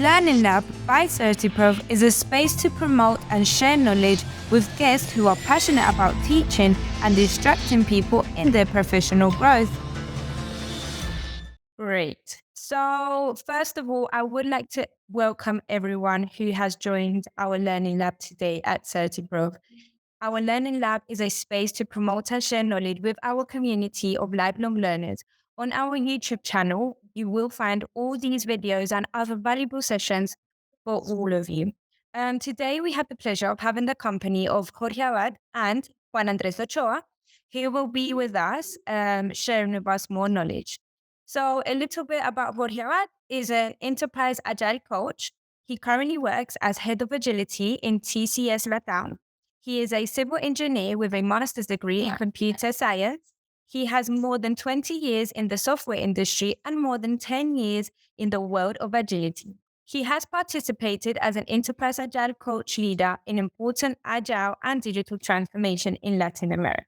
Learning Lab by CertiProf is a space to promote and share knowledge with guests who are passionate about teaching and instructing people in their professional growth. Great. So, first of all, I would like to welcome everyone who has joined our Learning Lab today at CertiProf. Our Learning Lab is a space to promote and share knowledge with our community of lifelong learners. On our YouTube channel, you will find all these videos and other valuable sessions for all of you. Today, we have the pleasure of having the company of Jorge and Juan Andres Ochoa, who will be with us, sharing with us more knowledge. So, a little bit about Jorge is an enterprise agile coach. He currently works as head of agility in TCS Latam. He is a civil engineer with a master's degree in computer science. He has more than 20 years in the software industry and more than 10 years in the world of agility. He has participated as an enterprise agile coach leader in important agile and digital transformation in Latin America.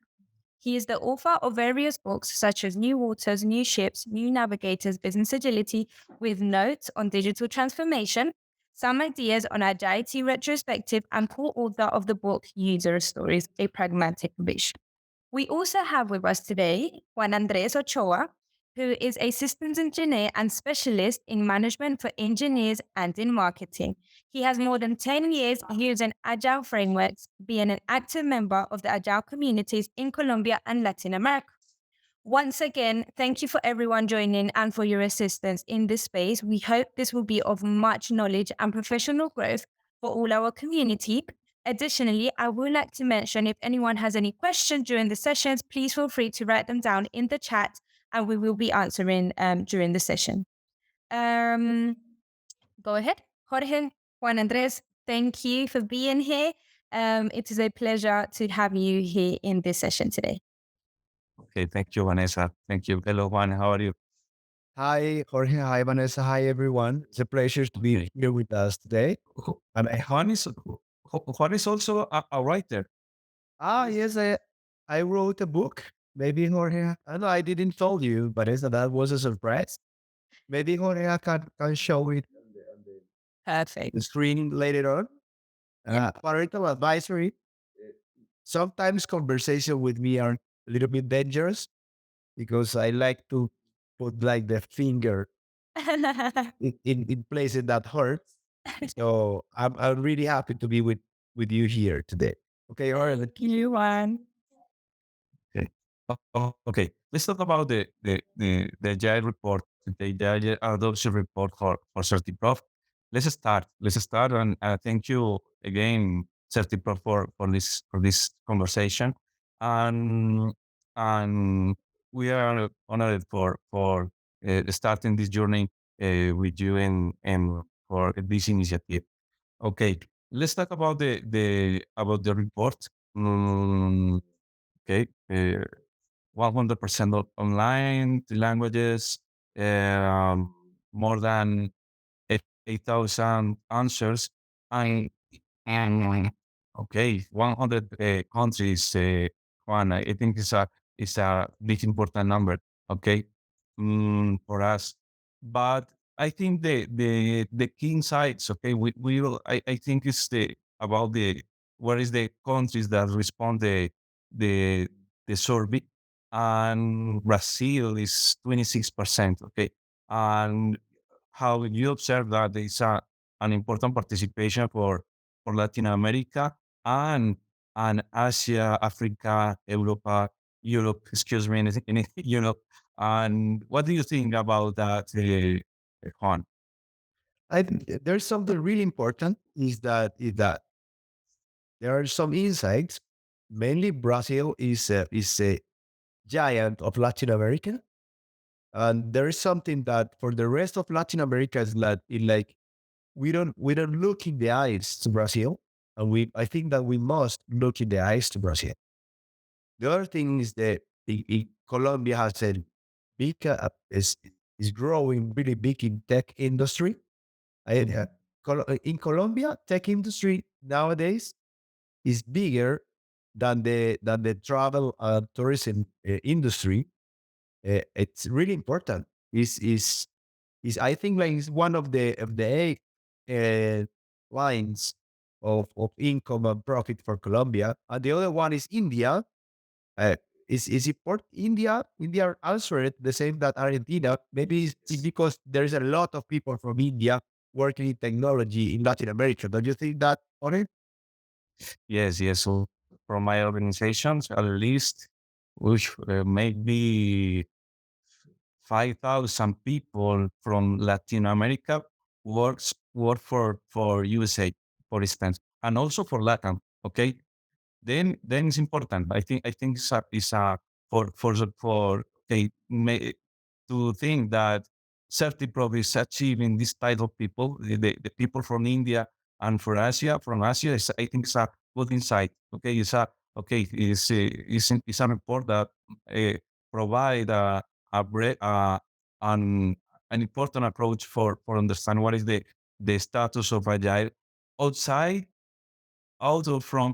He is the author of various books such as New Waters, New Ships, New Navigators, Business Agility, with notes on digital transformation, some ideas on agility retrospective, and co-author of the book User Stories, A Pragmatic Vision. We also have with us today Juan Andres Ochoa, who is a systems engineer and specialist in management for engineers and in marketing. He has more than 10 years using Agile frameworks, being an active member of the Agile communities in Colombia and Latin America. Once again, thank you for everyone joining and for your assistance in this space. We hope this will be of much knowledge and professional growth for all our community. Additionally, I would like to mention if anyone has any questions during the sessions, please feel free to write them down in the chat and we will be answering during the session. Go ahead. Jorge, Juan Andres, thank you for being here. It is a pleasure to have you here in this session today. Okay, thank you, Vanessa. Thank you. Hello, Juan. How are you? Hi, Jorge. Hi, Vanessa. Hi, everyone. It's a pleasure to be here with us today. And I Juan is also a writer. yes, I wrote a book. Maybe Jorge. I know I didn't tell you, Vanessa. That was a surprise. Maybe Jorge can show it on Perfect. the screen later on. Parental advisory. Sometimes conversation with me are a little bit dangerous because I like to put like the finger in places that hurts. So I'm really happy to be with you here today. Okay, all right. You won. Okay. Okay. Let's talk about the Agile report, the Agile Adoption Report for CertiProf. Let's start, and thank you again, CertiProf, for this conversation, and and we are honored for starting this journey with you and for this initiative. Okay, let's talk about the report. Mm, okay, 100% online, the languages, um, more than 8,000 answers, and, and okay, 100 countries. Juan, I think it's a big important number. Okay, for us, but I think the key insights. Okay, we will. I think it's the about the where is the countries that respond the the survey, and Brazil is 26%. Okay, and how you observe that there is an important participation for Latin America and Asia, Africa, Europe, excuse me, in Europe. And what do you think about that, Juan? There's something really important is that there are some insights. Mainly, Brazil is a giant of Latin America, and there is something that for the rest of Latin America is like we don't look in the eyes to Brazil, and we I think that we must look in the eyes to Brazil. The other thing is that Colombia has a big is growing really big in tech industry. In Colombia, tech industry nowadays is bigger than the travel and tourism industry. It's really important. Is I think like it's one of the uh, lines of income and profit for Colombia, and the other one is India. Uh, is important? India answered the same that Argentina. Maybe it's because there is a lot of people from India working in technology in Latin America. Don't you think that on it? Yes, yes. So from my organizations, at least, which maybe 5,000 people from Latin America work for USA, for instance, and also for Latin. Okay, then it's important. I think it's a for okay to think that CertiProf is achieving this type of people, the people from India and from Asia, I think it's a good insight. Okay, it's a report that uh, provide an an important approach for understand what is the status of agile outside out of from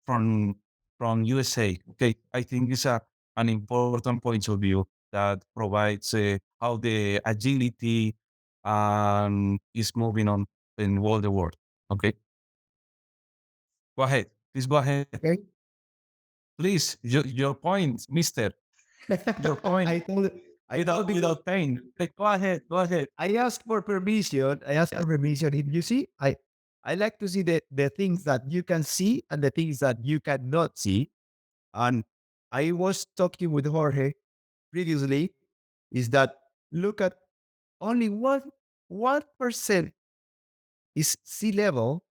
from USA. Okay, I think it's an important point of view that provides how the agility is moving on in all the world. Okay, go ahead. Please go ahead. Okay. Please, your point, Mister. Your point. I told Without pain. Okay, go ahead. Go ahead. I asked for permission. I asked for permission. If you see, I like to see the things that you can see and the things that you cannot see. And I was talking with Jorge previously, is that look at only 1% is sea level,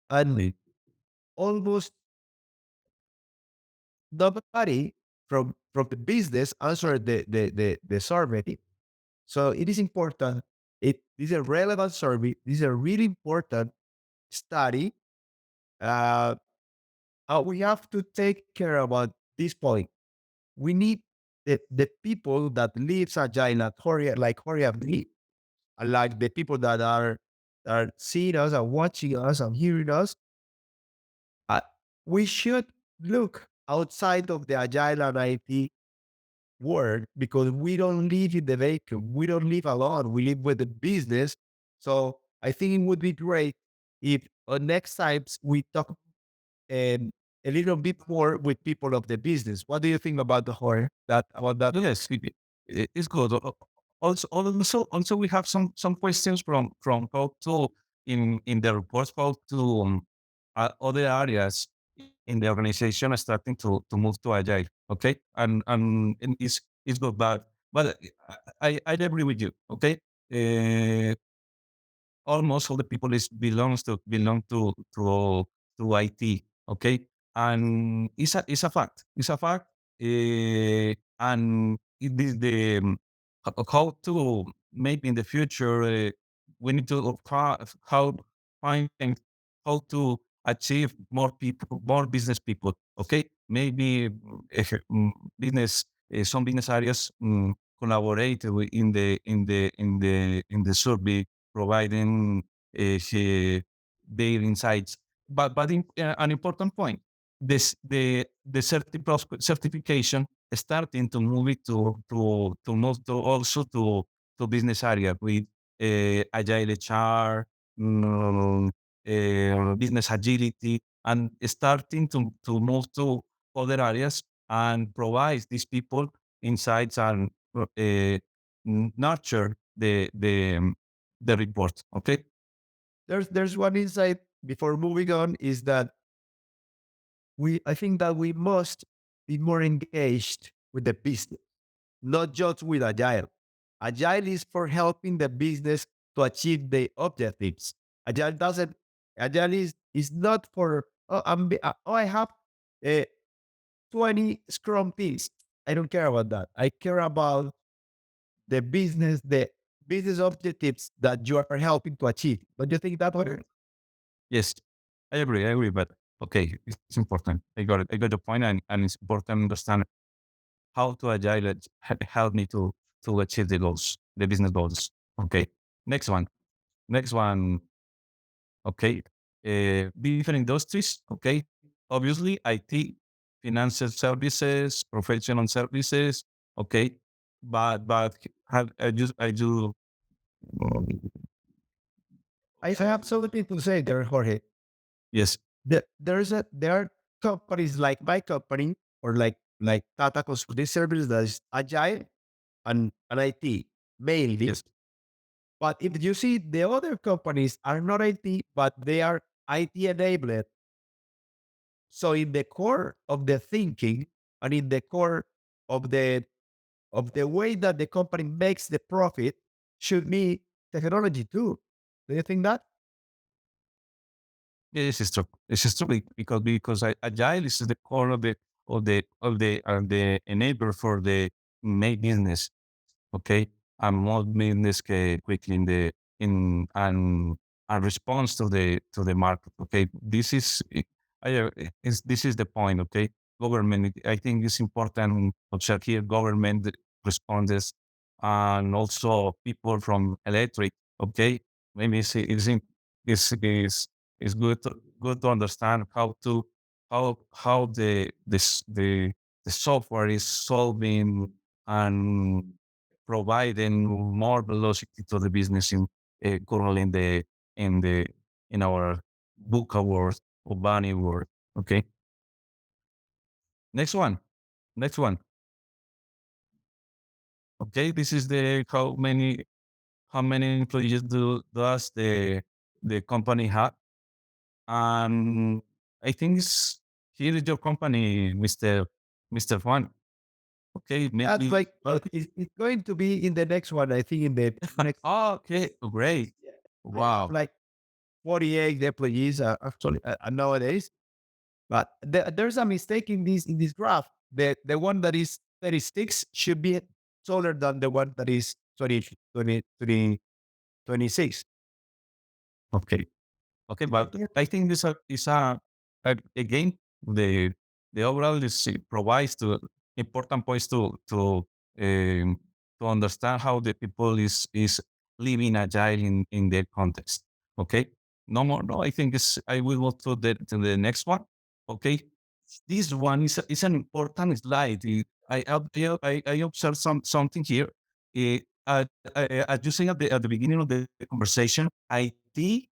and almost nobody from the business answered the survey. So it is important. This is a relevant survey. This is a really important study. Uh, we have to take care about this point. We need the people that lives agile, like Jorge and me, and like the people that are seeing us and watching us and hearing us. Uh, we should look outside of the agile and IT world, because we don't live in the vacuum. We don't live alone. We live with the business. So I think it would be great if next times we talk a little bit more with people of the business. What do you think about the horror that about that? Yes, it's good. Also, we have some questions from how to in the reports how to other areas in the organization are starting to move to agile. Okay, and it's good, but I agree with you. Okay, uh, almost all the people is belong to IT. Okay, and it's a fact. It's a fact. And it is the how to maybe in the future we need to how find how to achieve more people, more business people. Okay, maybe business some business areas collaborate in the survey providing their insights. But an important point, the certification starting to move it to move to also to business area with agile HR, business agility, and starting to move to other areas and provide these people insights and nurture the report. Okay. There's one insight before moving on, is that I think that we must be more engaged with the business, not just with agile. Agile is for helping the business to achieve the objectives. Agile doesn't. Agile is not for I have uh, 20 Scrum teams. I don't care about that. I care about the business objectives that you are helping to achieve. Don't you think that way? Yes, I agree. I agree. But okay, it's important. I got it. I got the point, and it's important to understand how to agile it help me to achieve the goals, the business goals. Okay. Next one. Next one. Okay. Different industries. Okay. Obviously, IT, financial services, professional services. Okay. But have I do I have something to say there, Jorge. Yes. There are companies like my company or like Tata Consulting Services that is agile and IT mainly. Yes. But if you see the other companies are not IT, but they are IT enabled. So in the core of the thinking and in the core of the way that the company makes the profit should be technology too. Do you think that? Yeah, this is true. This is true because agile is the core of the enabler for the main business. Okay, and more business quickly in the in and response to the market. Okay, this is this is the point. Okay, government. I think it's important to check here. Government responses and also people from electric. Okay, maybe it's it's good to understand how the software is solving and providing more velocity to the business currently in the in our book world or bunny world. Okay, next one, next one. Okay, this is the how many employees does the company have, and I think here is your company, Mister Juan. Okay, That's maybe. like it's going to be in the next one. I think in the next. Oh, okay, great. I have Wow. like 48 employees actually nowadays. But there's a mistake in this graph. The one that is 36 should be taller than the one that is 26. Okay. Okay, but I think this again the overall is provides to important points um, to understand how the people is living agile in their context. Okay, no more. No, I think I will go to the next one. Okay, this one is an important slide. I observed something here. Uh, uh, as you say at the beginning of the conversation, IT is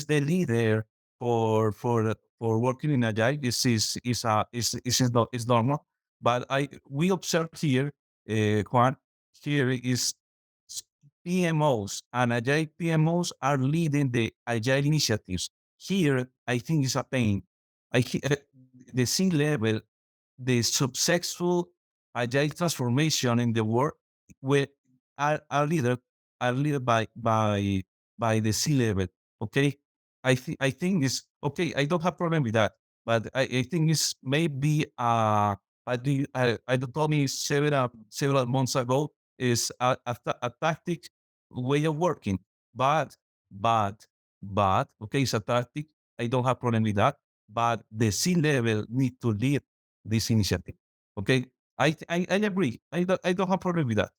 the leader for working in agile. This is normal, but I we observe here, Juan, here is PMOs and agile PMOs are leading the agile initiatives. Here, I think it's a pain. The C level, the successful agile transformation in the world where are leader are led by the C level. Okay, I think it's okay. I don't have problem with that, but I think it's maybe I told me several months ago is a tactic way of working, but but okay, it's a tactic. I don't have problem with that, but the C level need to lead this initiative. Okay, I agree. I don't have problem with that,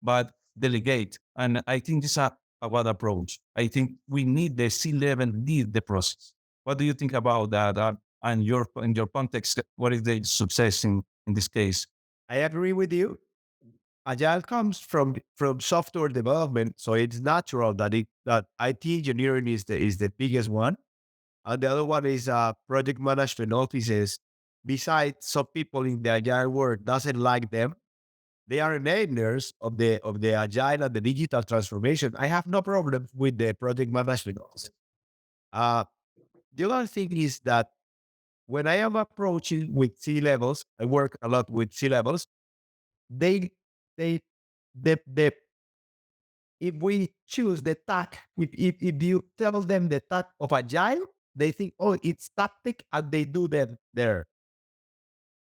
but delegate. And I think this is a good approach. I think we need the C level lead the process. What do you think about that? And your in your context, what is the success in this case? I agree with you. Agile comes from software development, so it's natural that IT engineering is the biggest one, and the other one is project management offices. Besides, some people in the agile world doesn't like them. They are enablers of the agile and the digital transformation. I have no problem with the project management office. Uh, the other thing is that when I am approaching with C levels, I work a lot with C levels. They they the if we choose the tag, if you tell them the tag of agile, they think, oh, it's tactic, and they do them there.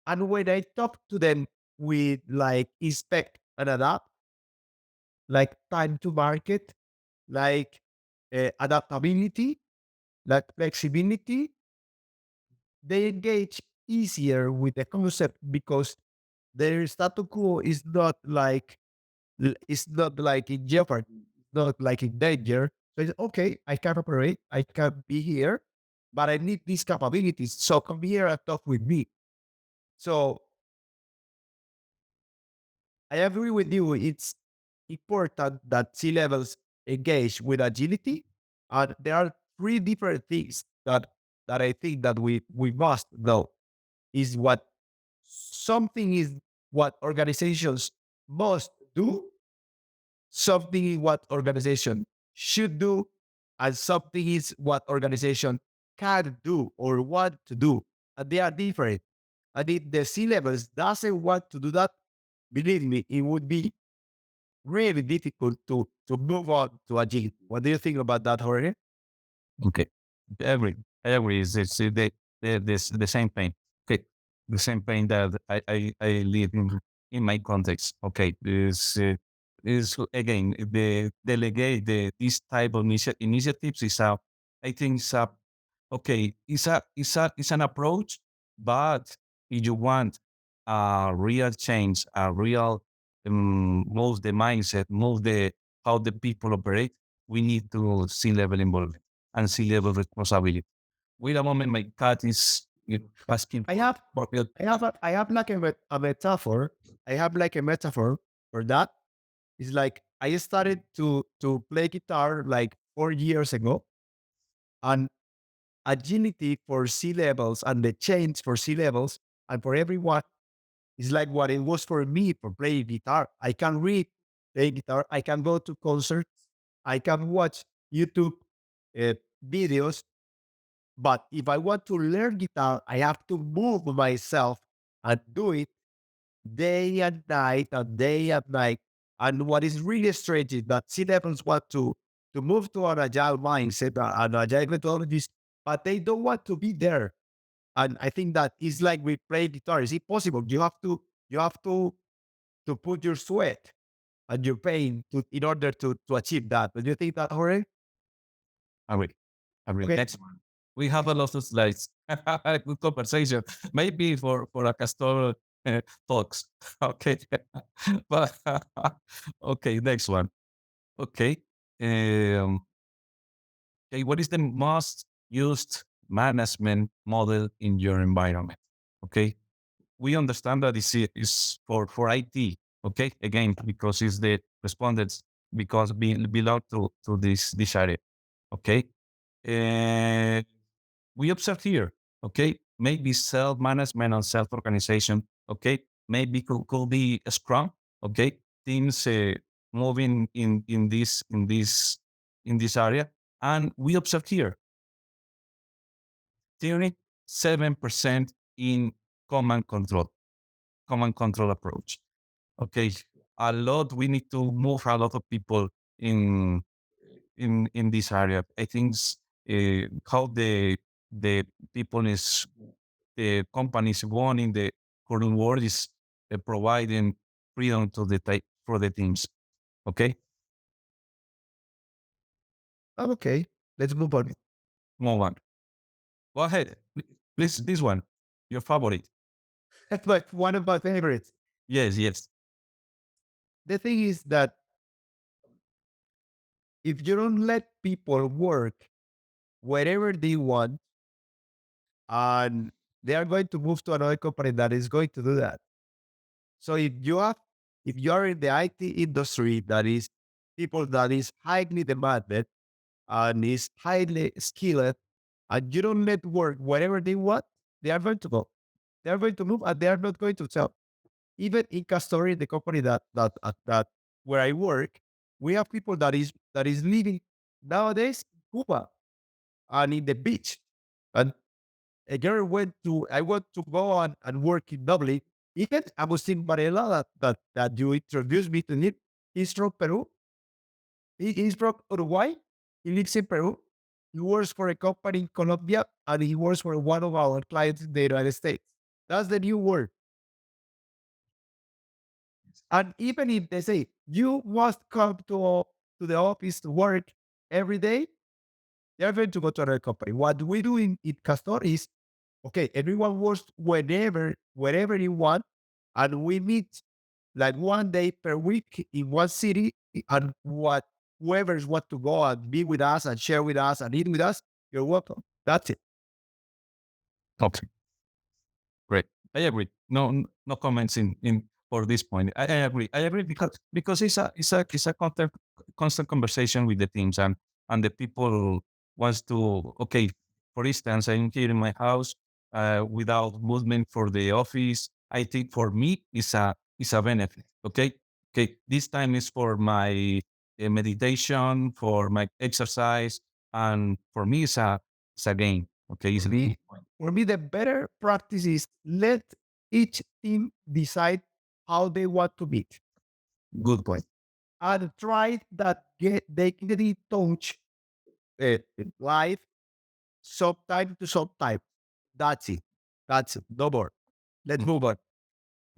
And when I talk to them with like inspect and adapt, like time to market, like adaptability, like flexibility, they engage easier with the concept because their status quo is not like it's not like in jeopardy, not like in danger. So it's okay, I can operate, I can be here, but I need these capabilities. So come here and talk with me. So I agree with you. It's important that C levels engage with agility. And there are three different things that I think that we must know is what something is what organizations must do, something is what organization should do, and something is what organization can do or want to do. And they are different. And if the C levels doesn't want to do that, believe me, it would be really difficult to move on to agility. What do you think about that, Jorge? Okay, I agree. I agree. It's the same pain. Okay, the same pain that I live in my context. Okay, is again the delegate this type of initiatives is a I think it's a okay it's an approach, but if you want a real change, a real move the mindset, move the how the people operate, we need to see level involvement and C-level responsibility. Wait a moment, my cat is asking I have for help. I have like a metaphor. I have like a metaphor for that. It's like I started to play guitar like 4 years ago, and agility for C levels and the change for C levels and for everyone is like what it was for me for playing guitar. I can read, play guitar. I can go to concerts. I can watch YouTube uh, videos. But if I want to learn guitar, I have to move myself and do it day and night and day and night. And what is really strange is that C levels want to move to an agile mindset and agile methodologies, but they don't want to be there. And I think that is like we play guitar. Is it possible? You have to put your sweat and your pain in order to achieve that. Do you think that, Jorge? Agree. Agree. Okay. Next one. We have a lot of slides. Good conversation. Maybe for a castor talks. Okay. But okay, next one. Okay. Um, okay, what is the most used management model in your environment? Okay. We understand that this is for IT. Okay. Again, because it's the respondents because belong to this area. Okay. Uh, we observe here, okay, maybe self-management and self-organization, okay, maybe could be a Scrum, okay, teams moving in this area, and we observe here 37% in command control approach. Okay, a lot. We need to move a lot of people in in this area. I think how the people is the companies won in the current world is providing freedom to the for the teams. Okay, Oh, okay. Let's move on. move on. Go ahead. Please, this one, your favorite. That's like one of my favorites. Yes, yes. The thing is that if you don't let people work wherever they want, and they are going to move to another company that is going to do that. So if you are in the IT industry that is people that is highly demanded and is highly skilled, and you don't let work wherever they want, they are going to go. They are going to move and they are not going to sell. Even in Castori, the company that where I work, we have people that is living nowadays in Cuba and in the beach. And a girl I went to go and work in Dublin. Even Agustin Varela that you introduced me to him, he's from Peru. He's from Uruguay. He lives in Peru. He works for a company in Colombia and he works for one of our clients in the United States. That's the new word. And even if they say you must come to the office to work every day, they're going to go to another company. What we do in Castor is okay, everyone works wherever you want, and we meet like one day per week in one city, and what whoever's want to go and be with us and share with us and eat with us, you're welcome. That's it. Okay, great. I agree. No comments in for this point. I agree. I agree because it's a constant conversation with the teams and the people wants to. Okay, for instance, I'm here in my house without movement for the office. I think for me is a benefit. Okay, okay. This time is for my meditation, for my exercise, and for me it's a gain. Okay, it's a Me, for me, the better practice is let each team decide how they want to meet good point. and try that they can touch live sometime to sometime. That's it. That's it. No more. Let's move on.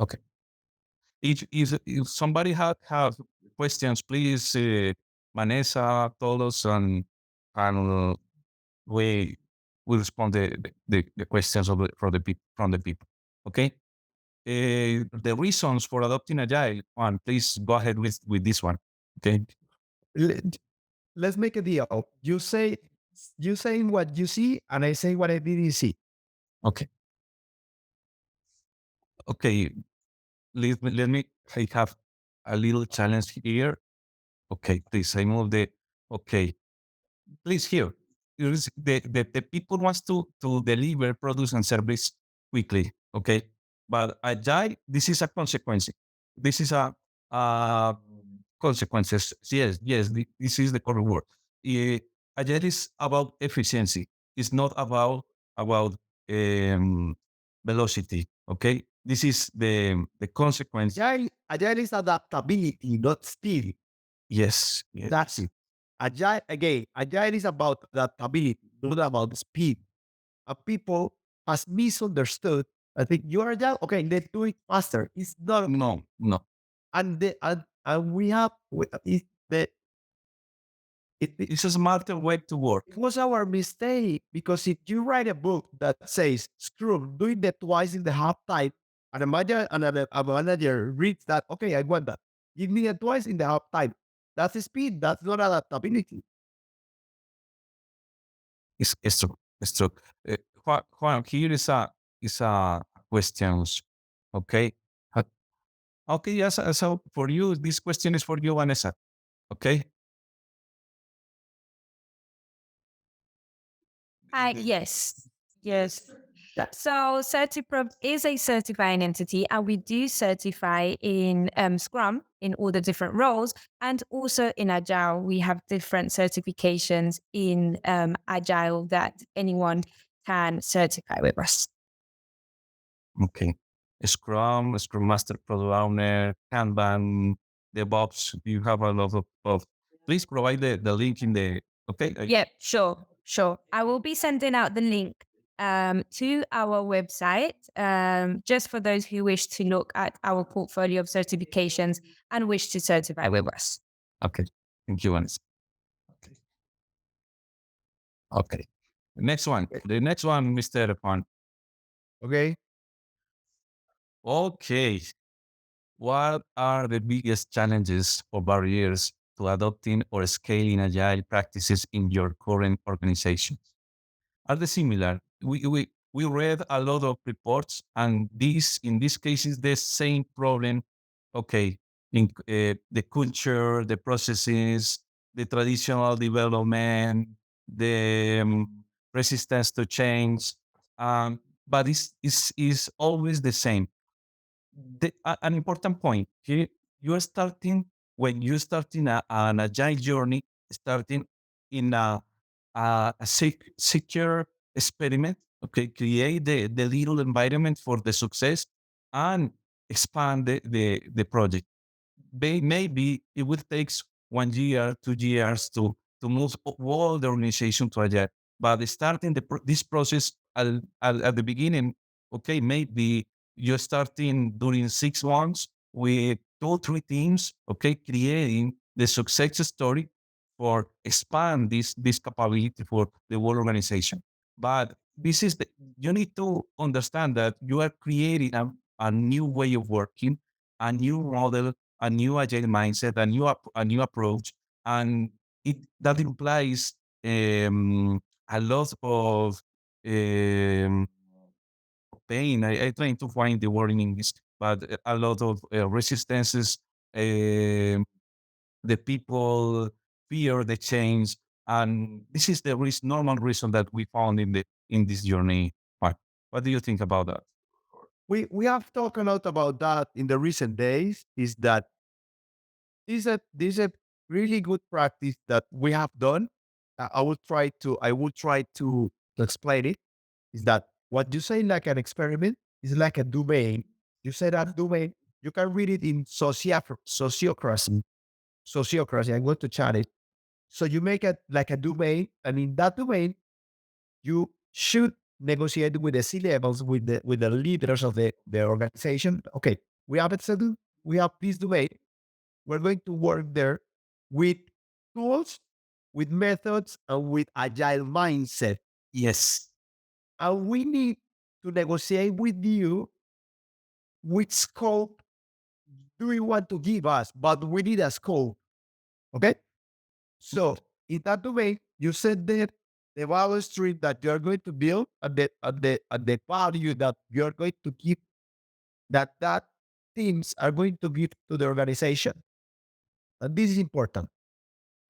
Okay. If somebody have questions, please, Vanessa, told us, and we will respond the questions from the people. Okay. The reasons for adopting Agile, Juan, please go ahead with this one. Okay. Let- Let's make a deal. You say what you see, and I say what I didn't see. Okay. Okay. Let me. I have a little challenge here. Okay, please. I move the. Okay, please here. The people wants to deliver produce and service quickly. Okay, but agile, this is a consequence. This is a uh, consequences. Yes, yes. This is the correct word. Eh, Agile is about efficiency. It's not about um, velocity. Okay, this is the consequence. Agile is adaptability, not speed. Yes, yes. That's it. Agile is about adaptability, not about speed. And people has misunderstood. I think you are agile. Okay, let's do it faster. It's not. No, no. And we have It's a smarter way to work. it was our mistake because if you write a book that says Scrum doing that twice in the half time, and a manager reads that, okay, I want that. Give me it twice in the half time. That's the speed. That's not adaptability. It's true. It's true. Juan, here is a questions. Okay. Uh, Okay. Yes. So for you, this question is for you, Vanessa. Okay. Yes, yes. So CertiProf is a certifying entity, and we do certify in Scrum in all the different roles, and also in Agile. We have different certifications in Agile that anyone can certify with us. Okay. Scrum Master, Product Owner, Kanban, DevOps. You have a lot of. Please provide the link in the. Okay. Yep, sure, sure. I will be sending out the link to our website just for those who wish to look at our portfolio of certifications and wish to certify with us. Okay. Thank you, Vanessa. Okay. Okay. Next one. The next one, Mr. Juan. Okay. Okay. What are the biggest challenges or barriers to adopting or scaling agile practices in your current organization? Are they similar? We read a lot of reports, and in this case is the same problem. Okay, the culture, the processes, the traditional development, the resistance to change, but it's always the same. An important point here, you are starting when you starting an agile journey, starting in a secure experiment. Okay, create the little environment for the success and expand the project. Maybe it will take 1 year, 2 years to move all the organization to agile. But starting this process at the beginning, okay, maybe you're starting during 6 months with 2 or 3 teams, okay, creating the success story for expand this capability for the whole organization. But this is you need to understand that you are creating a new way of working, a new model, a new agile mindset, a new approach, and that implies a lot of pain. I trying to find the word in English, but a lot of resistances. um the people fear the change, and this is the normal reason that we found in this journey. What do you think about that? We have talked a lot about that in the recent days. Is that this is a really good practice that we have done. I will try to explain it. Is that what you say like an experiment is like a domain. You say that domain. You can read it in sociocracy. Sociocracy. I'm going to chat it. So you make it like a domain, and in that domain, you should negotiate with the C levels, with the leaders of the organization. Okay, we have it settled. We have this domain. We're going to work there with tools, with methods, and with agile mindset. Yes. And we need to negotiate with you which scope do you want to give us, but we need a scope. Okay. So in that domain, you said that the value stream that you're going to build and the value that you're going to give that teams are going to give to the organization. And this is important.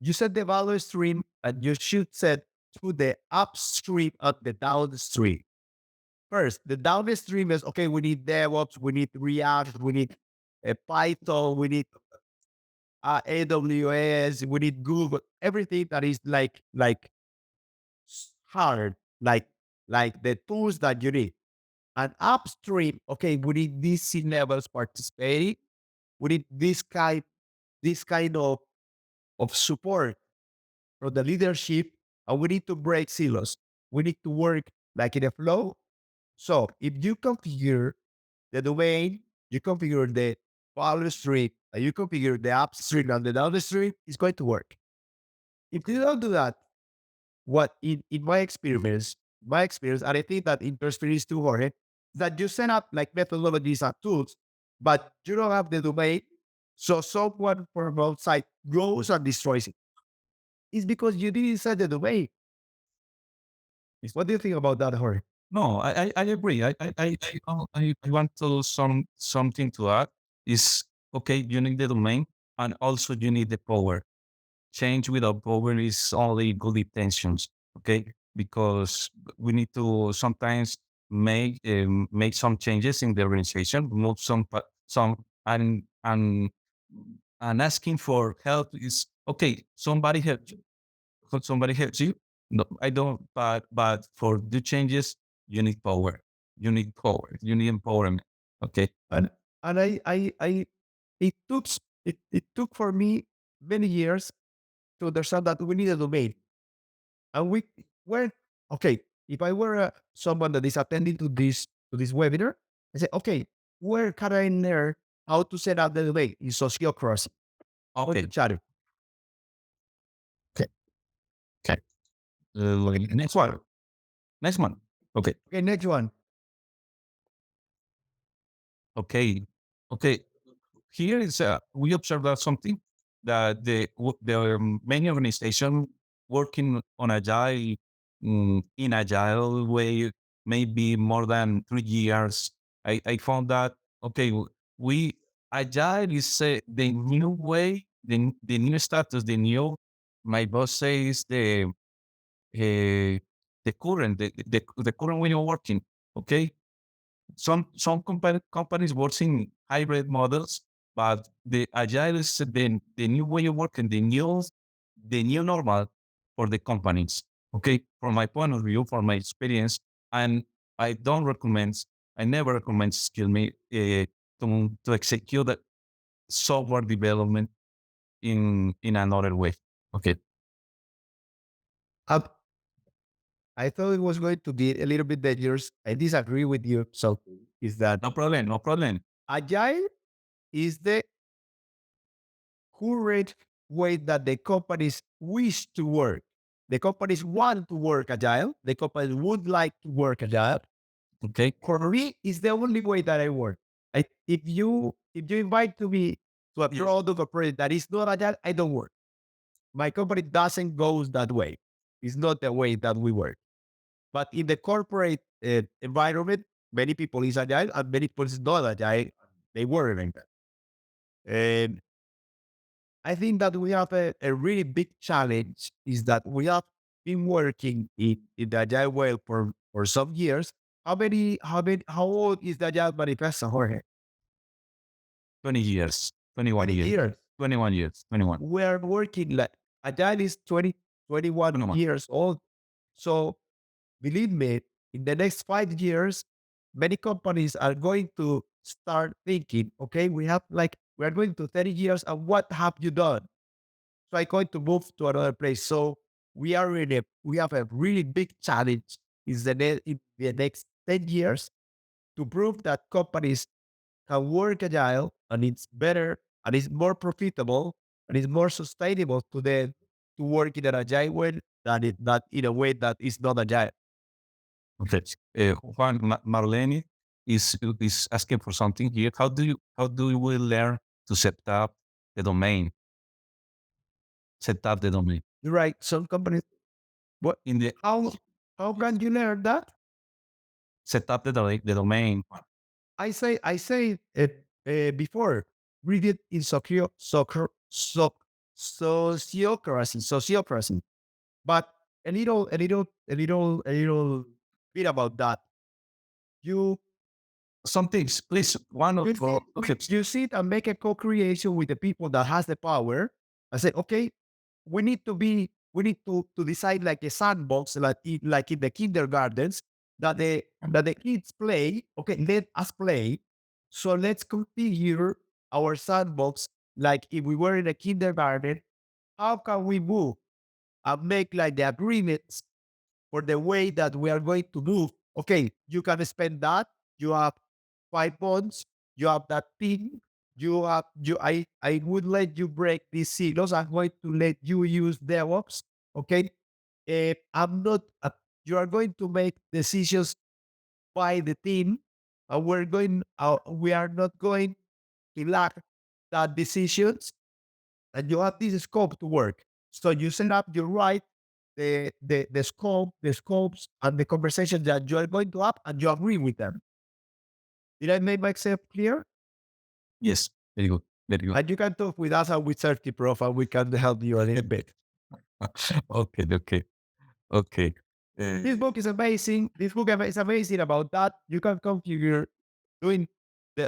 You set the value stream and you should set to the upstream and the downstream. First, the downstream is okay, we need DevOps, we need React, we need Python, we need AWS, we need Google, everything that is like hard, like the tools that you need. And upstream, okay, we need these C levels participating. We need this kind of support from the leadership, and we need to break silos. We need to work like in a flow. So if you configure the domain, you configure the value stream, and you configure the upstream and the downstream, it's going to work. If you don't do that, what in my experience, and I think that in your experience too, Jorge, that you set up like methodologies and tools, but you don't have the domain. So someone from outside goes and destroys it. It's because you didn't set the domain. What do you think about that, Jorge? No, I agree. I want to something to add is okay. You need the domain, and also you need the power. Change without power is only good intentions. Okay, because we need to sometimes make some changes in the organization, move some and asking for help is okay. Somebody helps you. No, I don't. But for the changes, you need power. You need power. You need empowerment. Okay. And and it took it took for me many years to understand that we need a domain. And we were okay. If I were someone that is attending to this webinar, I say, okay, where can I learn how to set up the domain in sociocracy? Go to Okay. chat. Okay. Okay. Next one. Next one. Okay. Okay, next one. Okay. Okay. Here is we observe that something that the many organization working on agile in agile way maybe more than 3 years. I found that okay we agile is the new way, the new status, the new, my boss says the current the current way of working. Okay, some companies working hybrid models, but the agile is the new way of working, the new normal for the companies. Okay, from my point of view, from my experience, and I don't recommend, I never recommend skill me to execute the software development in another way. Okay, Um, I thought it was going to be a little bit dangerous. I disagree with you. So is that no problem, no problem. agile is the current way that the companies wish to work. The companies want to work agile. The companies would like to work agile. Okay, For me, it's the only way that I work. If you invite to me to a product or project that is not agile, I don't work. My company doesn't go that way. It's not the way that we work. But in the corporate environment, many people is agile and many people is not agile. They were like that. And I think that we have a really big challenge is that we have been working in the Agile way for some years. How old is the Agile Manifesto, Jorge? 20 years, 21 20 years, years. 21 years, 21. We are working like Agile is 21 21. years old. So believe me, in the next 5 years, many companies are going to start thinking, okay, we are going to 30 years and what have you done? So I'm going to move to another place. So we have a really big challenge in the next 10 years to prove that companies can work agile and it's better and it's more profitable and it's more sustainable to them to work in an agile way than in a way that is not agile. Okay. Juan, Marlene is asking for something here. How do we learn to set up the domain? Set up the domain You're right. Some companies, what? in the How can you learn that? set up the domain. I say it before. Read it in sociocracy. But a little bit about that. You Some things, please. One of okay. you sit and make a co-creation with the people that has the power. I say, okay, we need to decide like a sandbox, like in the kindergartens that the kids play. Okay, let us play. So let's configure our sandbox like if we were in a kindergarten. How can we move and make like the agreements for the way that we are going to move? Okay, you can spend that. You have 5 months. You have that thing. I would let you break these silos. I'm going to let you use DevOps. Okay. I'm not. You are going to make decisions by the team. We are not going to lack that decisions, and you have this scope to work. So you set up, you write the scopes, and the conversation that you are going to have, and you agree with them. Did I make myself clear? Yes, very good, very good. And you can talk with us and with CertiProf, and we can help you a little bit. Okay, okay, okay. This book is amazing. This book is amazing about that. You can configure doing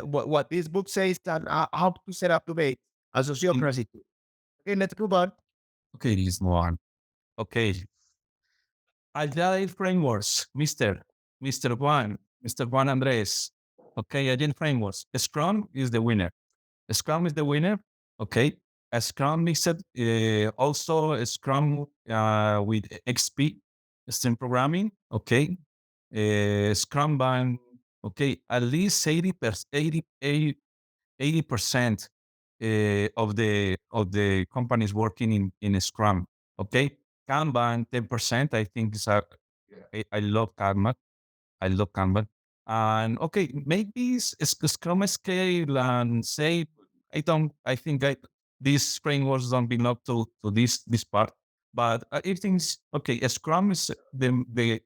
what this book says and how to set up domains and sociocracy. Okay, let's move on. Okay, this one. Okay, Agile frameworks, Mr. Juan Andres. Okay, Agile frameworks. Scrum is the winner. Scrum is the winner. Okay, a Scrum mixed also a Scrum with XP, stream programming. Okay, Scrum band. Okay, at least 80% of the companies working in Scrum. Okay, Kanban 10%. I think I love Kanban. I love Kanban. And okay, maybe it's Scrum scale and say I don't. I think these frameworks don't belong to this part. But I think okay. Scrum is the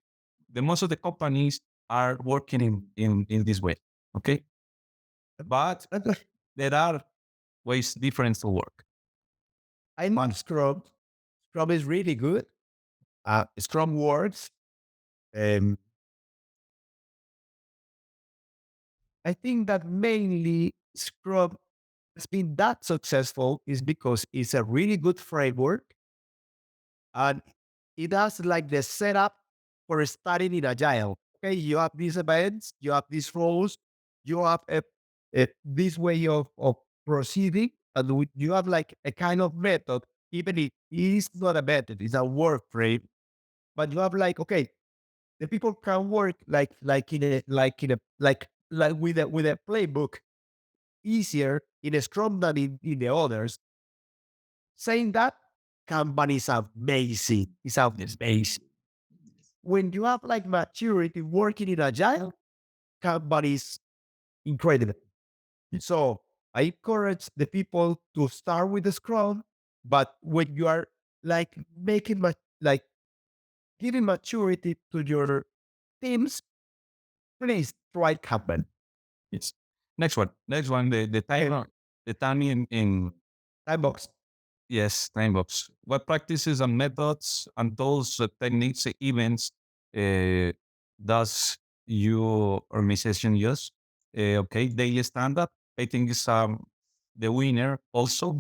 most of the companies are working in this way. Okay, but there are ways different to work. I love Scrum. Scrum is really good. Scrum works. I think that mainly Scrum has been that successful is because it's a really good framework and it has like the setup for starting in Agile. Okay, you have these events, you have these roles, you have this way of proceeding, and you have like a kind of method, even if it is not a method, it's a work frame. But you have like, okay, the people can work like with a playbook easier in a Scrum than in the others. Saying that, Kanban is amazing. It's amazing. When you have like maturity working in Agile, Kanban is incredible. So I encourage the people to start with the Scrum, but when you are like like giving maturity to your teams, please try Kanban. Yes. Next one. The time. The time in Time box. yes, time box. What practices and methods and tools, techniques, events does your organization use? Okay, daily stand up. I think is the winner. Also,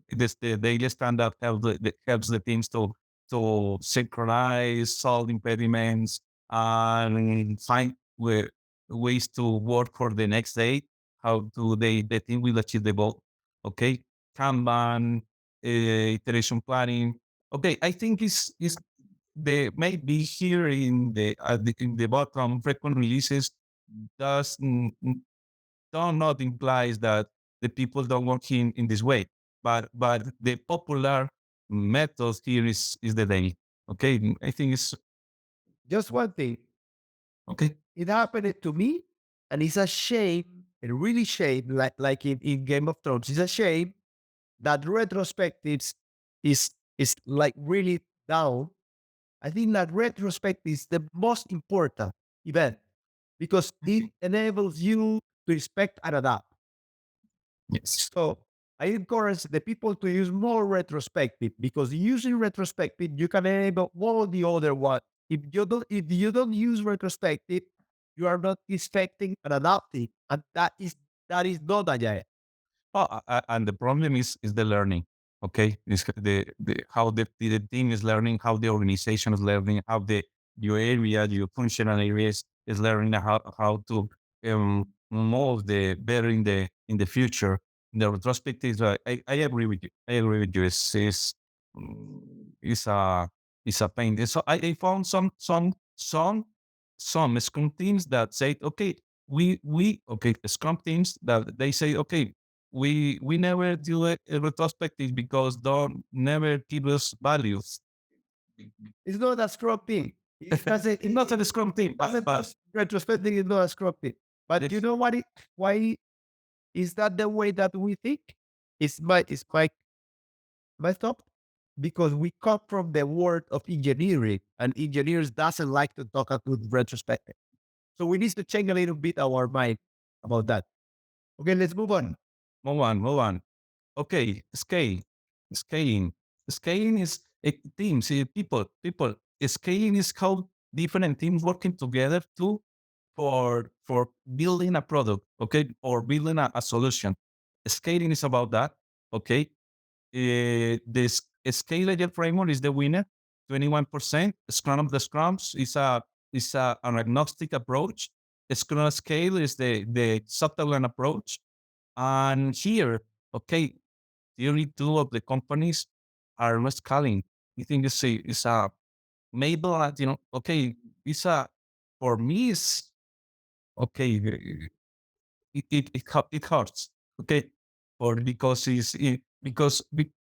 this the daily stand up helps the teams to synchronize, solve impediments, and find ways to work for the next day. How to the team will achieve the goal. Okay, Kanban, iteration planning. Okay, I think is the maybe here in the bottom frequent releases does do not implies that the people don't work in this way, but the popular method here is the daily. Okay, I think it's Just one thing. okay. It happened to me, and it's a shame, a really shame, like in Game of Thrones. It's a shame that retrospectives is like really down. I think that retrospective is the most important event because it enables you to respect and adapt. Yes. So I encourage the people to use more retrospective because using retrospective, you can enable all the other one. If you don't use retrospective, you are not expecting and adapting, and that is not agile. Oh, and the problem is the learning. Okay, is the how the team is learning, how the organization is learning, how the your area, your functional areas is learning how to mold the better in the future. The retrospective, I agree with you. I agree with you. It's a it's a pain. So I found some Scrum teams that say, okay, we okay, Scrum teams that they say, okay, we never do a retrospective because don't never give us values. It's not a scrum thing. It doesn't. It's not a Scrum team, but Retrospective is not a scrum thing. But you this, know what? Why is that the way that we think? It's my thought because we come from the world of engineering, and engineers doesn't like to talk about retrospective. So we need to change a little bit our mind about that. Okay, let's move on. move on. Okay, scaling. Scaling is teams, people. Scaling is how different teams working together to for building a product, okay, or building a solution. Scaling is about that, okay. This scale agile framework is the winner, 21%. Scrum of the Scrums is an agnostic approach. Scrum scale is the Sutherland approach. And here, okay, theory two of the companies are not scaling. I think it's a maybe okay, it's a for me it's okay. It hurts. Okay, or because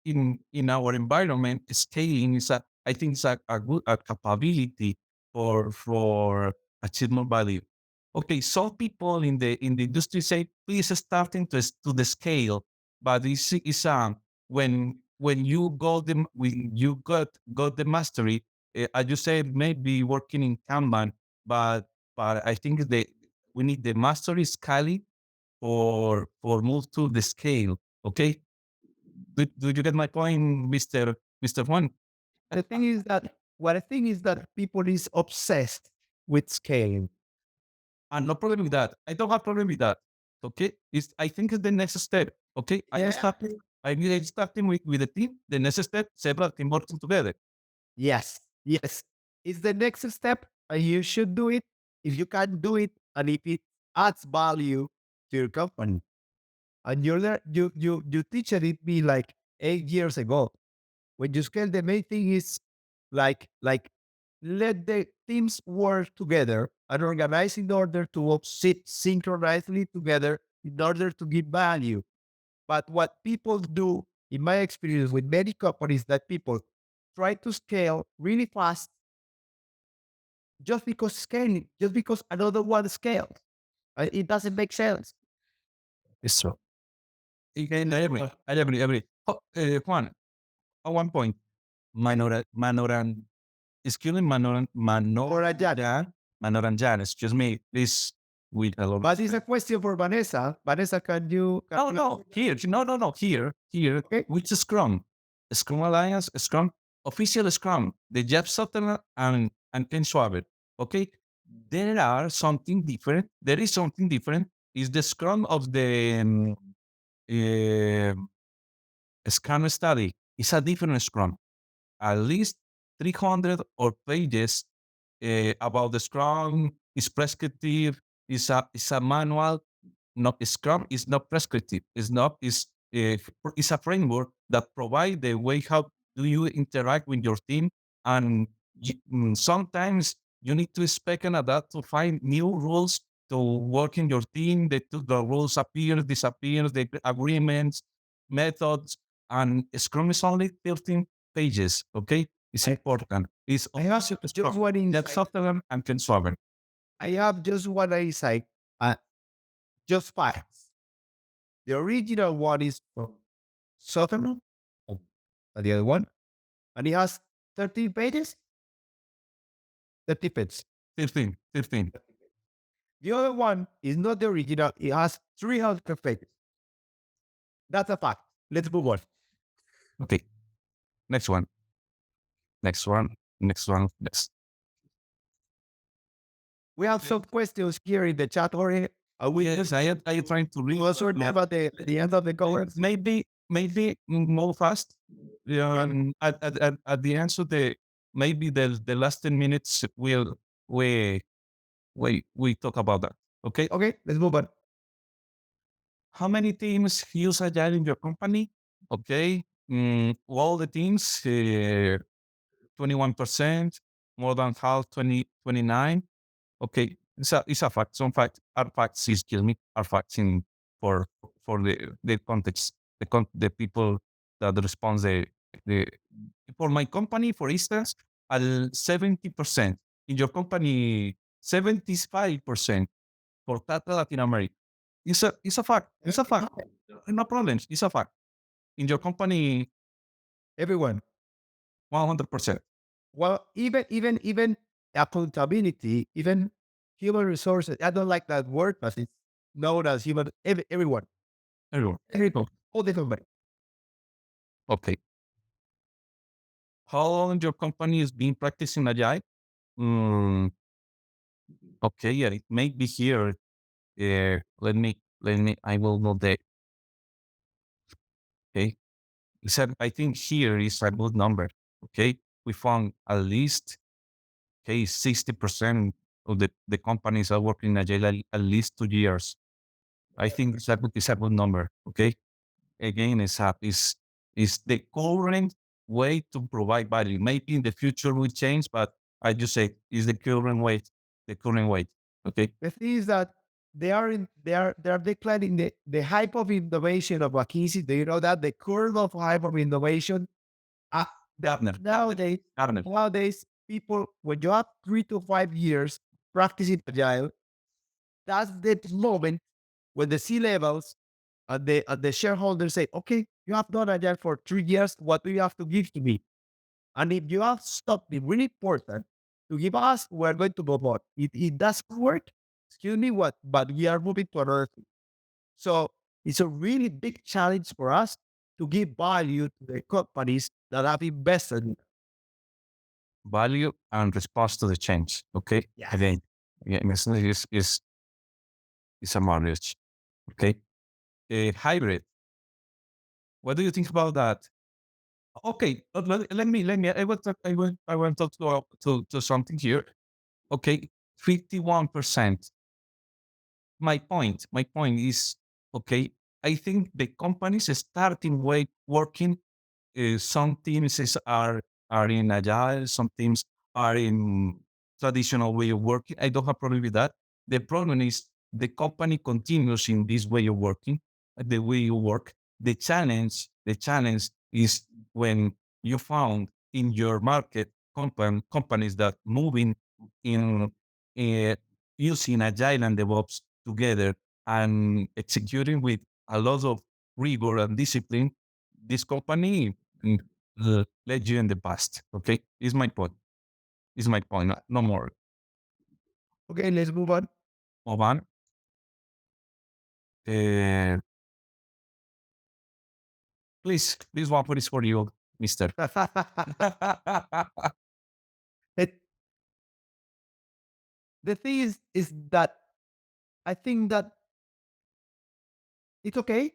in our environment, scaling is a I think it's a good a capability for achieve more value. Okay, some people in the industry say please starting to the scale, but it's when you got the mastery, as you said, maybe working in Kanban, but I think we need the mastery scaling for move to the scale. Okay, do you get my point, Mister Juan? The thing is that what I think is that people is obsessed with scaling. And no problem with that. I don't have problem with that. Okay, I think it's the next step. Okay, I am starting with the team. The next step, several team working together. Yes, yes. It's the next step, and you should do it if you can do it, and if it adds value to your company. And you teach it me like 8 years ago. When you scale, the main thing is like let the teams work together and organize in order to sit synchronously together in order to give value. But what people do, in my experience with many companies, that people try to scale really fast just because another one scales. It doesn't make sense. It's so. I agree. I agree. I agree. Juan, at one point, Manoran, excuse me, Or a job. Manoranjan, excuse me, please with a lot. But it's a question for Vanessa. Vanessa, can you? No, here, no, here, Okay. which is Scrum? Scrum Alliance, Scrum, official Scrum, the Jeff Sutton and Ken Schwaber. Okay, there are something different. There is something different. Is the Scrum of the Scrum study? It's a different Scrum. At least 300 or pages about the Scrum. Is prescriptive. Is a manual. Not Scrum is not prescriptive. It's a framework that provide the way how do you interact with your team, and sometimes you need to spec and adapt to find new rules to work in your team. The rules appear, disappear, the agreements, methods, and Scrum is only 13 pages. Okay, it's important. It's I have also just Scrum. one That insight. software and can solve it. I have just one insight. Just facts. The original one is from Sutherland, and the other one, and it has 13 pages. 30 pages. 15. The other one is not the original. It has 300 pages. That's a fact. Let's move on. Okay, next one. Next. We have some questions here in the chat, Jorge. We Yes, I am trying to read. answer them at the end of the conference. Maybe more fast. Yeah, and at the end of maybe the last 10 minutes we we talk about that. Okay. Okay, let's move on. How many teams use Agile in your company? Okay. All the teams, 21%, more than half, 29. Okay, it's a fact. Some facts are facts. Is kill me. Are facts in for the context. The people that respond the for my company, for instance, al 70%. In your company, 75% for Tata Latin America. It's a fact. It's a fact. No problems. It's a fact. In your company, Everyone. 100%. Well, even accountability, even human resources. I don't like that word, but it's known as everyone. Everyone. All the company. Okay. How long your company has been practicing Agile? Mm, okay, yeah, it may be here. Let me, I will know that. Okay. I think here is a good number. Okay. We found at least, okay, 60% of the companies are working Agile at least 2 years. I think it's a good number. Okay. Again, is the current way to provide value. Maybe in the future will change, but I just say is the current way. The current way. Okay. The thing is that they are declining the hype of innovation of McKinsey. Do you know that the curve of hype of innovation? Uh, Gardner. nowadays, people, when you have 3 to 5 years practicing agile, that's the moment when the C levels and the shareholders say, "Okay, you have done agile for 3 years. What do you have to give to me?" And if you have something really important to give us, we're going to move on. It doesn't work. Excuse me, what? But we are moving to another thing. So it's a really big challenge for us to give value to the companies that have invested in. Value and response to the change. Okay. Yeah. Again, yeah, is a marriage. Okay. Hybrid. What do you think about that? Okay. Let me. I want to talk to something here. Okay. 51%. My point is, okay, I think the companies starting way working, some are in agile, some teams are in traditional way of working. I don't have problem with that. The problem is the company continues in this way of working, the way you work. The challenge is when you found in your market companies that moving in uh, using agile and DevOps together and executing with a lot of rigor and discipline, this company led you in the past. Okay, is my point. Is my point. No more. Okay, let's move on. Move on. Please, this one is for you, Mister. It, the thing is that I think that it's okay,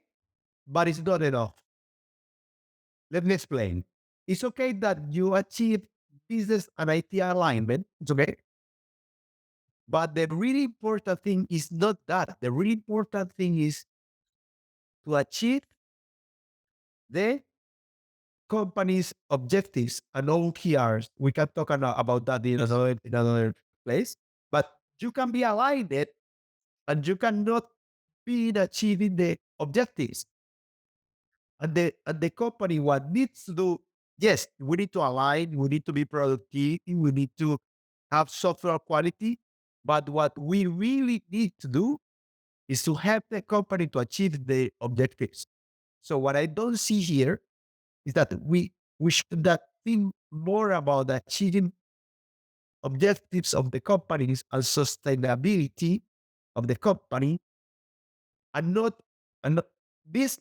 but it's not enough. Let me explain. It's okay that you achieve business and IT alignment. It's okay. But the really important thing is not that. The really important thing is to achieve the company's objectives and OKRs. We can talk about that in another place. But you can be aligned and you cannot be in achieving the objectives. And the company what needs to do, yes, we need to align, we need to be productive, we need to have software quality. But what we really need to do is to help the company to achieve the objectives. So what I don't see here is that we should not think more about achieving objectives of the companies and sustainability of the company, and not this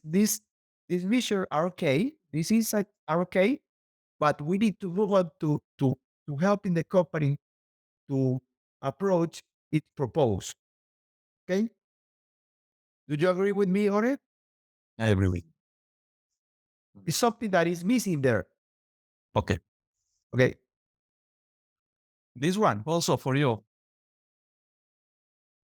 measure are okay, these insights are okay, but we need to move on to helping the company to approach its purpose. Okay, do you agree with me on it? Every week. It's something that is missing there. Okay. Okay, This one also for you.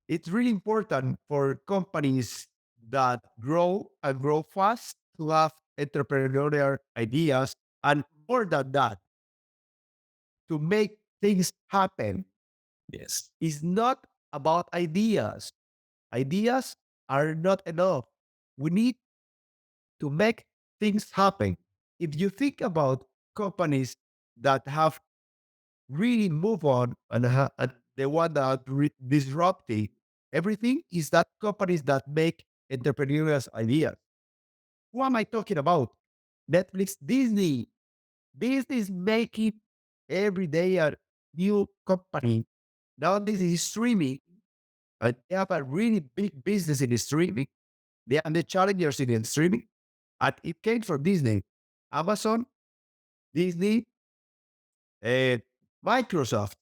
it's really important for companies that grow and grow fast to have entrepreneurial ideas, and more than that, to make things happen. Yes. It's not about ideas. Ideas are not enough. We need to make things happen. If you think about companies that have really moved on and the one that disrupting everything, is that companies that make entrepreneurial ideas. Who am I talking about? Netflix, Disney. Disney is making every day a new company. Now this is streaming, and they have a really big business in streaming. They are the challengers in streaming, and it came from Disney, Amazon, Disney, and Microsoft.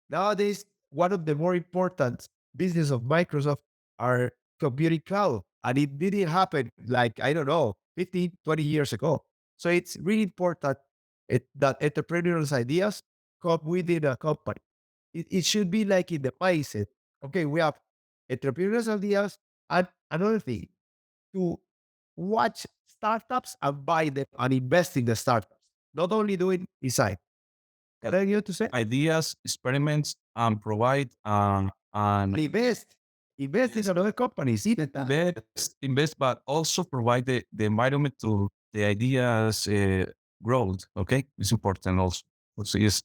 Nowadays, one of the more important business of Microsoft are computing cloud. And it didn't happen like, I don't know, 15, 20 years ago. So it's really important that entrepreneurial ideas come within a company. It should be like in the mindset. Okay, we have entrepreneurial ideas, and another thing, to watch startups and buy them and invest in the startups. Not only doing design. Can I you to say? Ideas, experiments, and provide and Invest. Invest in another companies. invest, but also provide the environment to the ideas growth. Okay, it's important also. Also is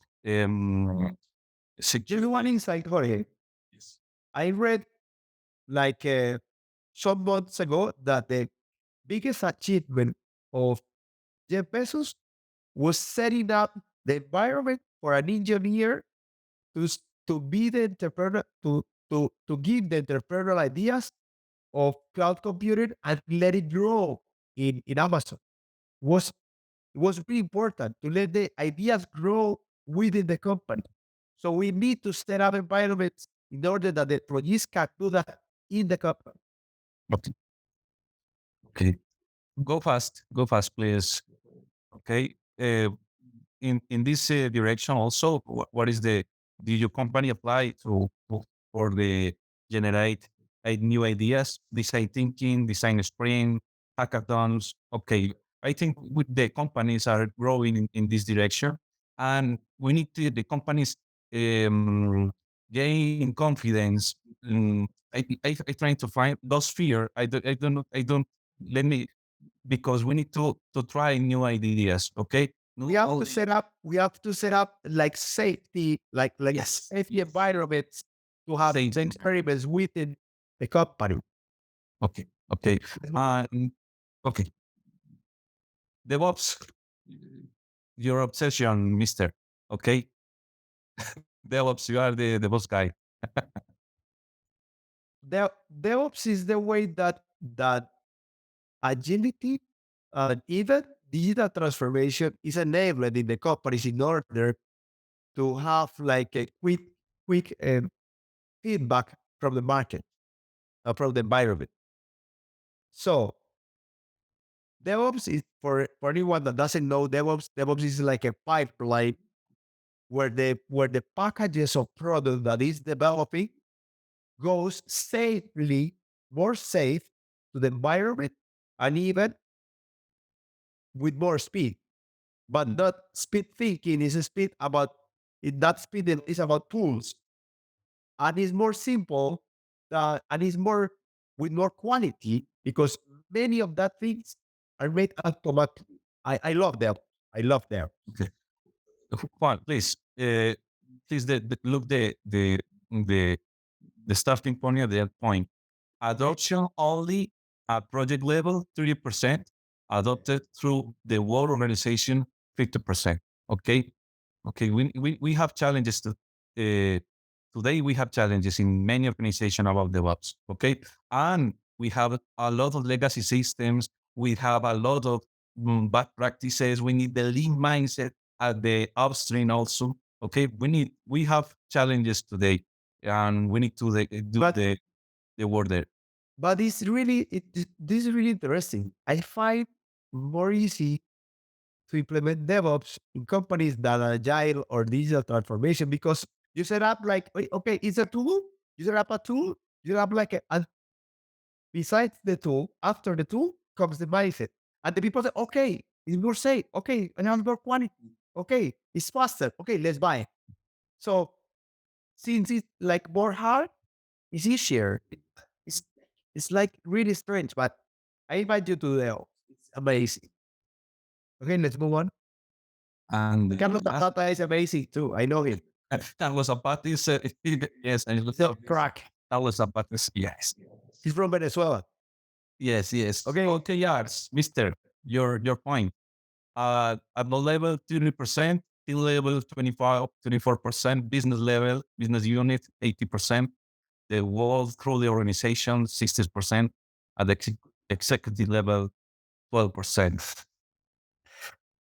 Just one insight, Jorge. Yes. I read like some months ago that the biggest achievement of Jeff Bezos was setting up the environment for an engineer to be the entrepreneur, to give the entrepreneurial ideas of cloud computing and let it grow in Amazon. Was It was really important to let the ideas grow within the company. So we need to set up environments in order that the employees can do that in the company. Okay. Okay. Go fast, please. Okay. In this direction also, what is the do your company apply for the generate new ideas, design thinking, design sprint, hackathons? Okay, I think with the companies are growing in this direction, and we need to the companies um, gain confidence. I trying to find those fear. I don't let me because we need to try new ideas. Okay, We have to set up. We have to set up like safety, like yes, safety environments to have the same. experiments within the company. Okay, okay, okay. DevOps, your obsession, Mister. Okay, DevOps, you are the boss guy. DevOps is the way that agility and even digital transformation is enabled in the companies in order to have like a quick feedback from the market, from the environment. So DevOps is for anyone that doesn't know DevOps is like a pipeline where the packages of product that is developing goes safely, more safe to the environment and even with more speed. But not speed thinking is a speed about that speed is about tools and it's more simple and it's more with more quality because many of that things are made automatically. I love them. I love them. Okay. Juan, please look the the starting point at that point. Adoption only at project level, 30%. Adopted through the whole organization, 50%. Okay. Okay. We have challenges today we have challenges in many organizations about DevOps. Okay. And we have a lot of legacy systems. We have a lot of bad practices. We need the lean mindset at the upstream also. Okay. We have challenges today and we need to do But the work there. but this is really interesting. I find more easy to implement DevOps in companies than agile or digital transformation because you set up like okay, it's a tool. You set up a tool. You set up like a besides the tool, after the tool comes the mindset. And the people say, okay, it's more safe. Okay, and have more quality. Okay, it's faster. Okay, let's buy. So since it's like more hard, it's easier. It's it's like really strange, but I invite you to the it's amazing. Okay, let's move on. And Carlos Zapata is amazing too. I know him. that was a party's, yes, and it was So crack. that was a party's, yes. He's from Venezuela. Yes, yes. Okay. Okay, yes, Mister, your point. At the level 30%, team level 24%, business level, business unit 80%, the world through the organization 60%, at the executive level 12%.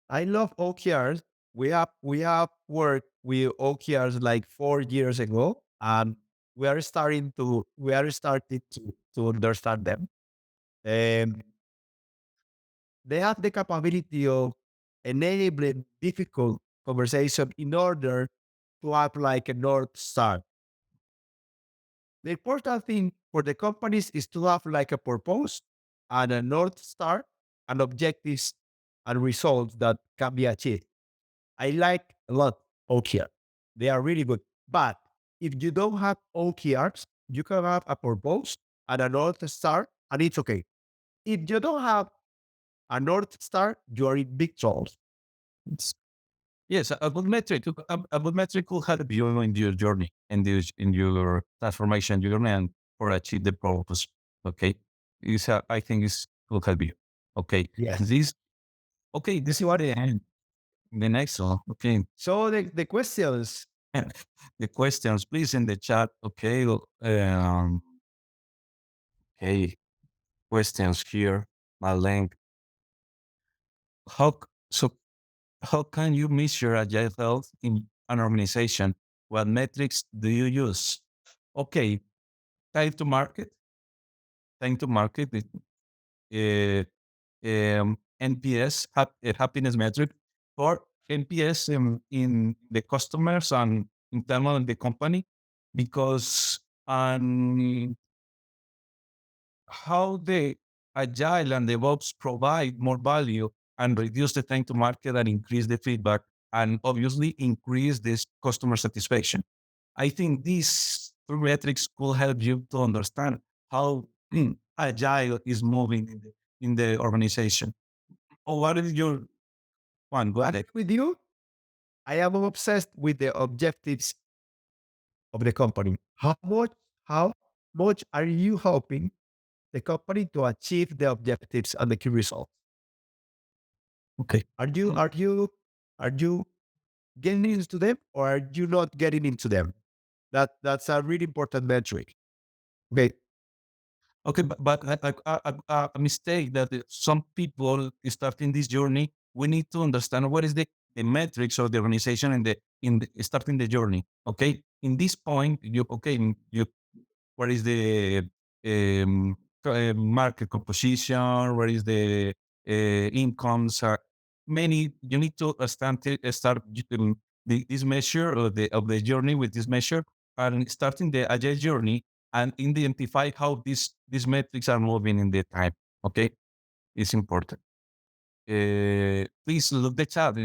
I love OKRs. We have worked with OKRs like 4 years ago, and we are starting to understand them. Um, they have the capability of enabling difficult conversation in order to have like a north star. The important thing for the companies is to have like a purpose and a north star and objectives and results that can be achieved. I like a lot OKR. They are really good. But if you don't have OKRs, you can have a purpose and a north star, and it's okay. If you don't have a north star, you are in big trouble. It's- yes, a good metric will help you in your journey, in your transformation journey, and for achieve the purpose. Okay, I think it will help you. Okay, Yes. this okay. This is what the end. The next one. Okay, So the questions. the questions, please, in the chat. Okay, okay, questions here. My link. How so? How can you measure agile health in an organization? What metrics do you use? Okay, time to market. Time to market. Uh, NPS, happiness metric for NPS in the customers and internal in the company, because how the agile and DevOps provide more value and reduce the time to market and increase the feedback and obviously increase this customer satisfaction. I think these three metrics could help you to understand how agile is moving in the organization. Oh, what is your one? Go ahead. With you, I am obsessed with the objectives of the company. How much are you helping the company to achieve the objectives and the key results? Okay. Are you getting into them or are you not getting into them? That's a really important metric. Okay. Okay, but a mistake that some people starting this journey, we need to understand what is the metrics of the organization and in starting the journey. Okay, in this point, you what is the market composition? Where is the incomes? Many you need to start this measure of the journey with this measure and starting the agile journey and identify how these metrics are moving in the time. Okay, it's important. Please look the chat,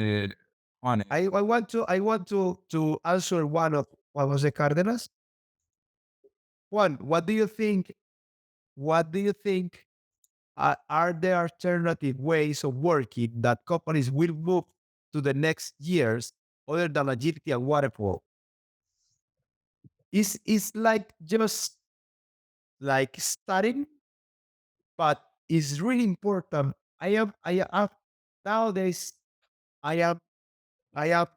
Juan. I want to answer one of what was the Cárdenas. Juan, what do you think? What do you think are there alternative ways of working that companies will move to the next years other than agility and waterfall? Is like just like studying, but it's really important. I am nowadays I am I have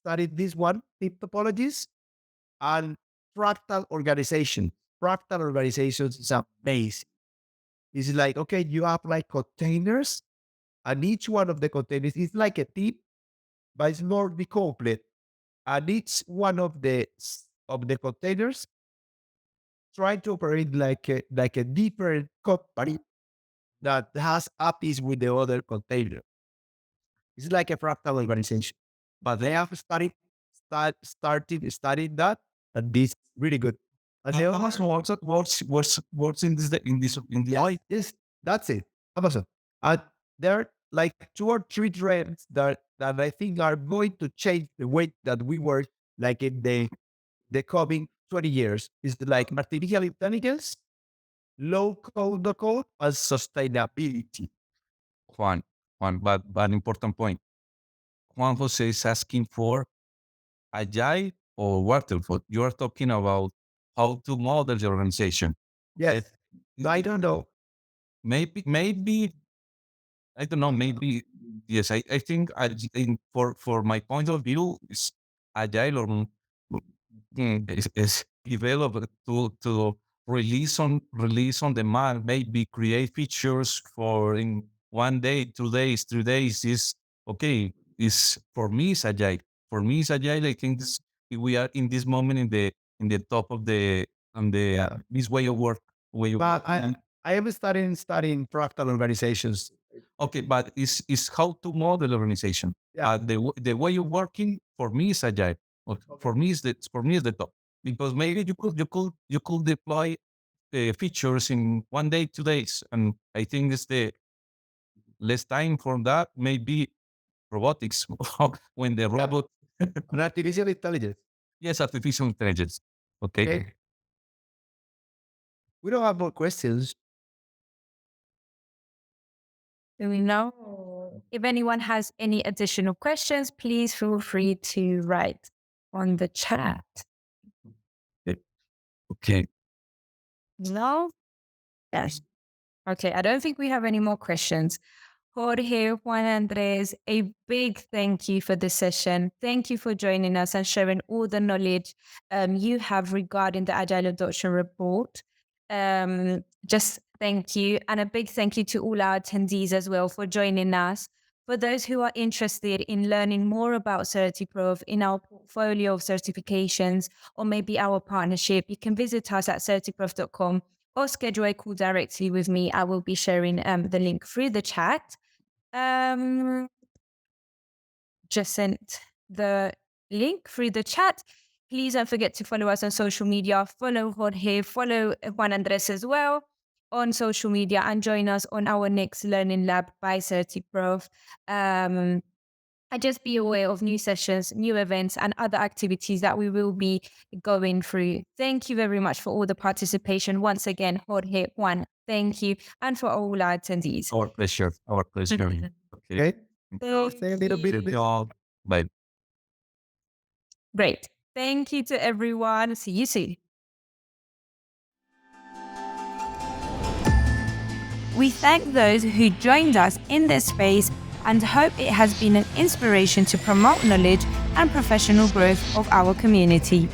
studied this one tip topologies and fractal organization. Fractal organizations is amazing. It's like, okay, you have like containers, and each one of the containers is like a tip, but it's more the complete. And each one of the containers try to operate like a different company that has APIs with the other container. It's like a fractal organization. But they have started studying that, and this is really good. And they also What's in the yeah, yes, that's it. Amazon. And there are like 2 or 3 trends that I think are going to change the way that we work, like in the coming 20 years. Is like artificial intelligence, low code, no code, and sustainability. Juan, but an important point. Juan Jose is asking for agile or waterfall. You are talking about how to model the organization. Yes. It- I don't know. maybe I don't know. Maybe yes. I think for my point of view, is agile or is developed to release on demand. Maybe create features for in 1 day, 2 days, 3 days. Is okay. Is for me is agile. For me is agile. I think we are in this moment in the top of the on the this way of work. But I am studying fractal organizations. Okay, but is how to model organization. Yeah. The way you're working for me is agile. For me is the top because maybe you could deploy features in 1 day, 2 days, and I think it's the less time for that. Maybe robotics when the robot. And artificial intelligence. Yes, artificial intelligence. Okay. Okay. We don't have more questions. Do we know? If anyone has any additional questions, please feel free to write on the chat. Okay. No? Yes. Okay, I don't think we have any more questions. Jorge, Juan Andres, a big thank you for this session. Thank you for joining us and sharing all the knowledge you have regarding the Agile Adoption Report. Just thank you. And a big thank you to all our attendees as well for joining us. For those who are interested in learning more about CertiProf in our portfolio of certifications or maybe our partnership, you can visit us at certiprof.com or schedule a call directly with me. I will be sharing the link through the chat. Just sent the link through the chat. Please don't forget to follow us on social media. Follow Jorge, follow Juan Andres as well on social media, and join us on our next Learning Lab by CertiProf. And just be aware of new sessions, new events, and other activities that we will be going through. Thank you very much for all the participation. Once again, Jorge, Juan, thank you. And for all our attendees. Our pleasure. Our pleasure. Okay. Okay. Stay a little bit. Bye. Great. Thank you to everyone. See you soon. We thank those who joined us in this space and hope it has been an inspiration to promote knowledge and professional growth of our community.